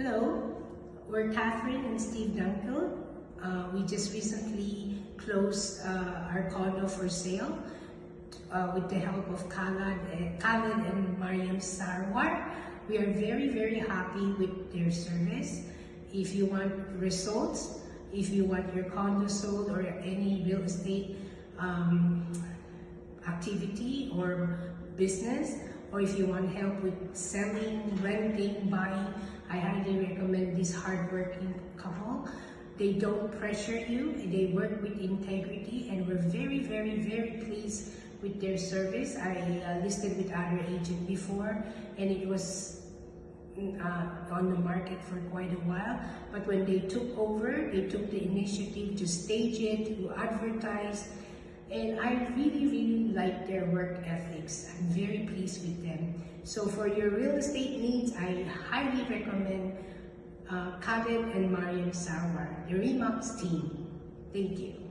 Hello, we're Catherine and Steve Dunkel. We just recently closed our condo for sale with the help of Khaled and Mariam Sarwar. We are very happy with their service. If you want results, if you want your condo sold or any real estate activity or business, or if you want help with selling, renting, buying, I highly recommend this hardworking couple. They don't pressure you, they work with integrity, and we're very pleased with their service. I listed with other agent before, and it was on the market for quite a while, but when they took over, they took the initiative to stage it, to advertise, and I really like their work ethics. I'm very pleased with them. So for your real estate needs, I highly recommend Khaled and Mariam Sarwar, the Remax team. Thank you.